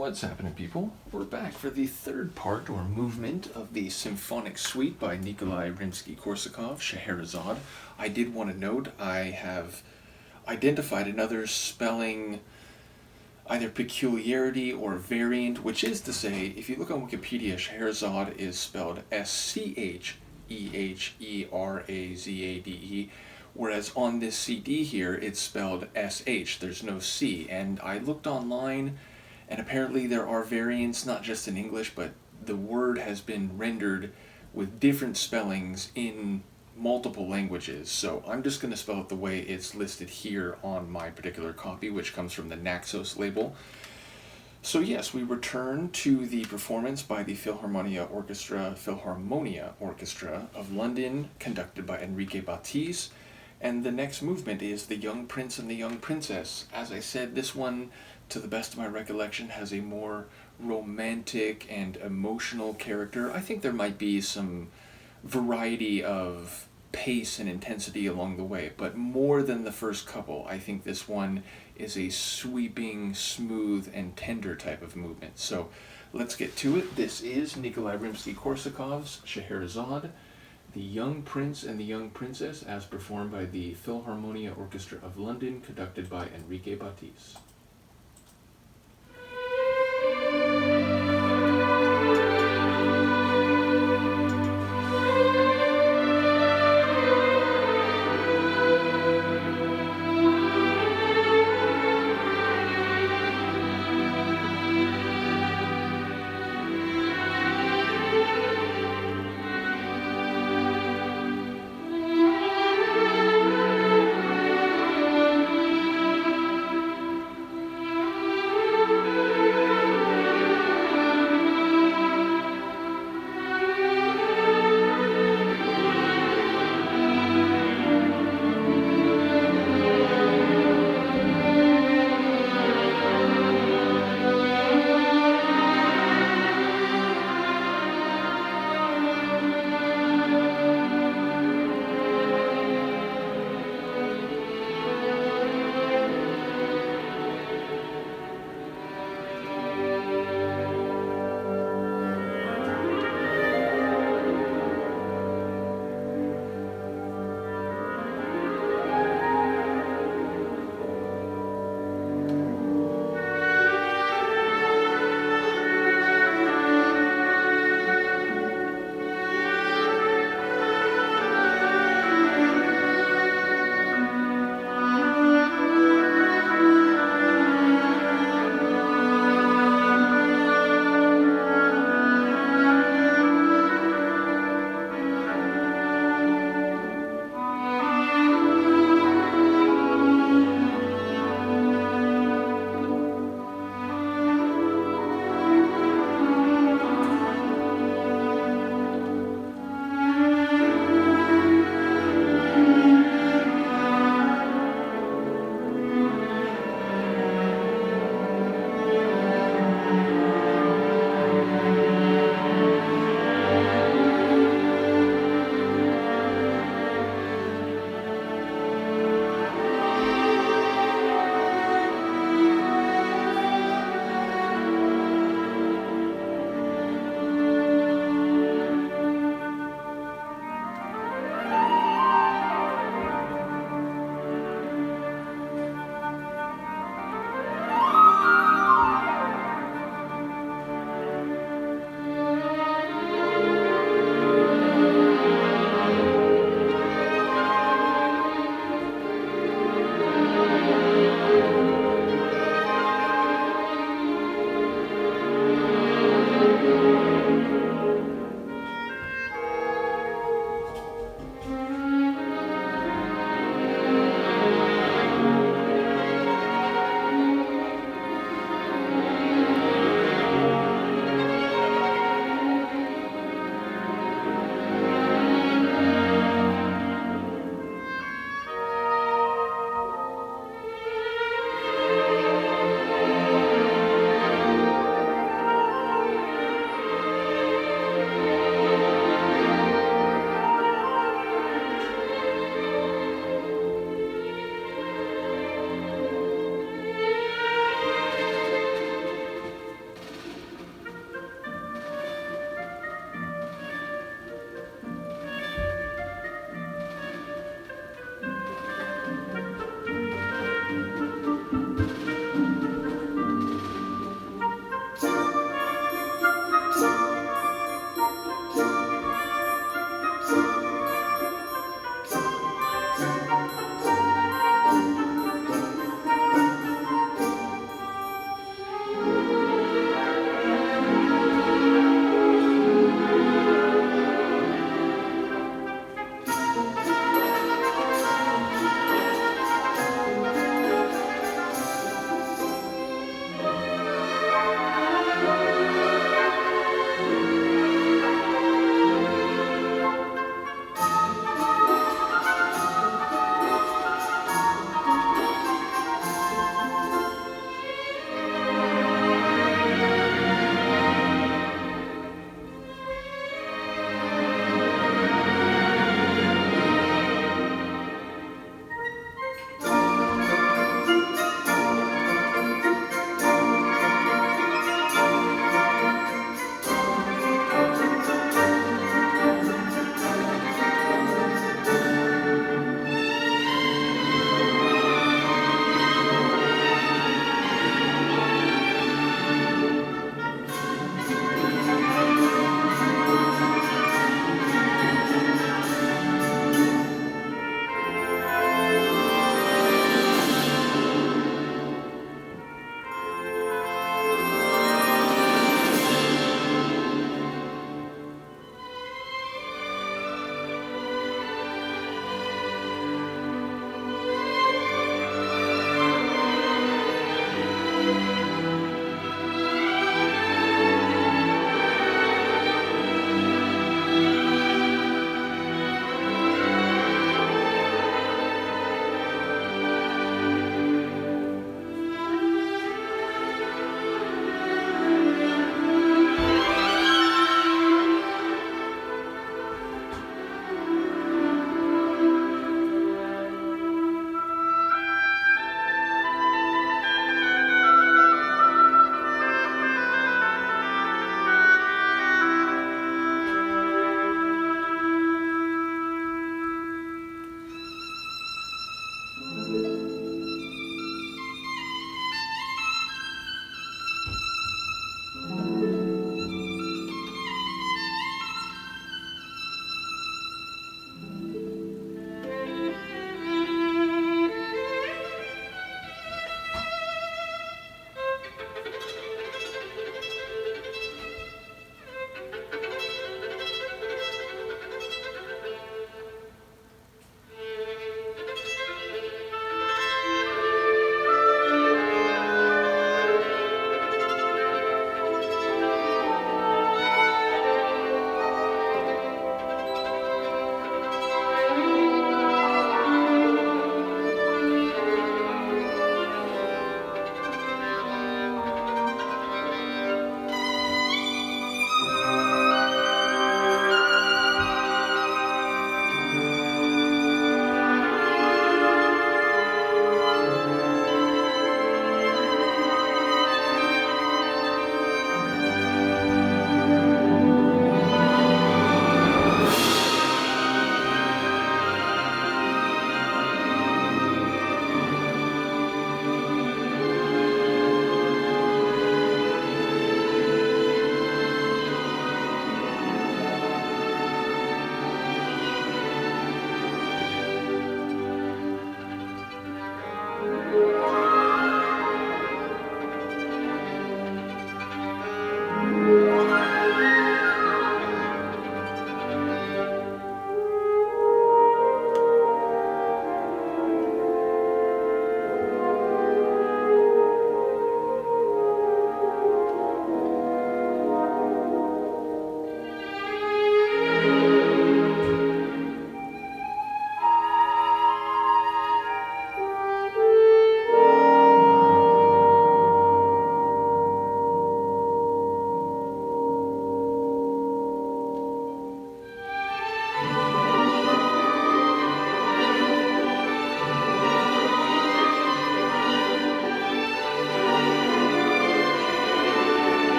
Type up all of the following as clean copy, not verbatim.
What's happening, people? We're back for the third part or movement of the symphonic suite by Nikolai Rimsky-Korsakov, Sheherazade. I did want to note I have identified another spelling either peculiarity or variant, which is to say, if you look on Wikipedia, Scheherazade is spelled Scheherazade, whereas on this CD here, it's spelled SH. There's no C. And I looked online, and apparently there are variants, not just in English, but the word has been rendered with different spellings in multiple languages. So I'm just going to spell it the way it's listed here on my particular copy, which comes from the Naxos label. So yes, we return to the performance by the Philharmonia Orchestra of London, conducted by Enrique Baptiste. And the next movement is The Young Prince and the Young Princess. As I said, this one, to the best of my recollection, has a more romantic and emotional character. I think there might be some variety of pace and intensity along the way, but more than the first couple, I think this one is a sweeping, smooth, and tender type of movement. So let's get to it. This is Nikolai Rimsky-Korsakov's Scheherazade, The Young Prince and the Young Princess, as performed by the Philharmonia Orchestra of London, conducted by Enrique Baptiste.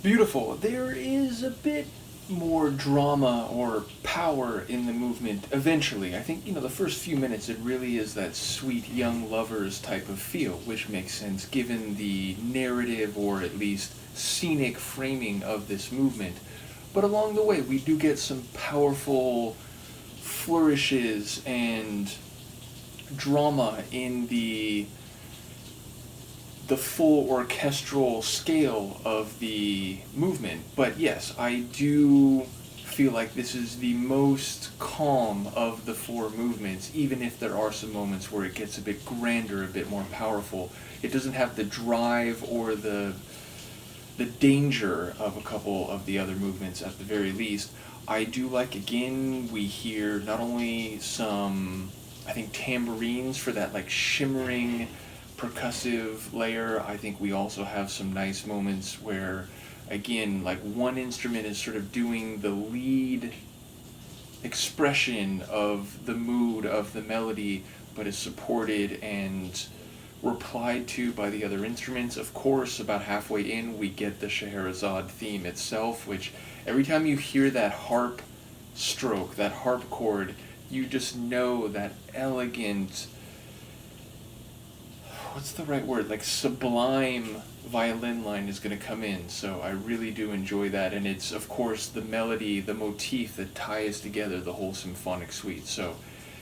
Beautiful. There is a bit more drama or power in the movement eventually. I think, the first few minutes it really is that sweet young lovers type of feel, which makes sense given the narrative or at least scenic framing of this movement. But along the way, we do get some powerful flourishes and drama in the full orchestral scale of the movement. But yes, I do feel like this is the most calm of the four movements, even if there are some moments where it gets a bit grander, a bit more powerful. It doesn't have the drive or the danger of a couple of the other movements at the very least. I do like, again, we hear not only some, I think, tambourines for that like shimmering percussive layer. I think we also have some nice moments where, again, like one instrument is sort of doing the lead expression of the mood of the melody, but is supported and replied to by the other instruments. Of course, about halfway in, we get the Sheherazade theme itself, which every time you hear that harp stroke, that harp chord, you just know that elegant, what's the right word, like sublime violin line is going to come in. So I really do enjoy that, and it's of course the melody, the motif that ties together the whole symphonic suite. So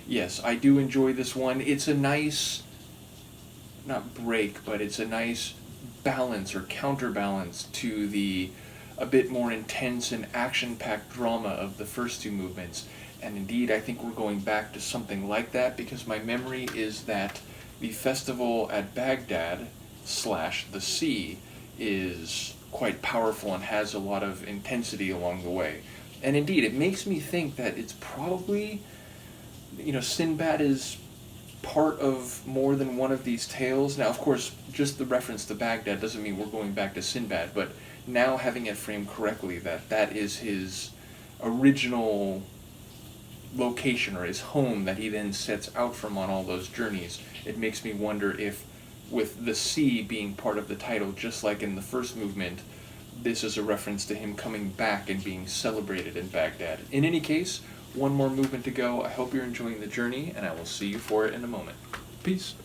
yes, I do enjoy this one. It's a nice, not break, but it's a nice balance or counterbalance to the a bit more intense and action-packed drama of the first two movements. And indeed, I think we're going back to something like that, because my memory is that the festival at Baghdad / the sea is quite powerful and has a lot of intensity along the way. And indeed, it makes me think that it's probably, Sinbad is part of more than one of these tales. Now, of course, just the reference to Baghdad doesn't mean we're going back to Sinbad, but now having it framed correctly, that is his original location or his home that he then sets out from on all those journeys, it makes me wonder if, with the sea being part of the title, just like in the first movement, this is a reference to him coming back and being celebrated in Baghdad. In any case, one more movement to go. I hope you're enjoying the journey, and I will see you for it in a moment. Peace.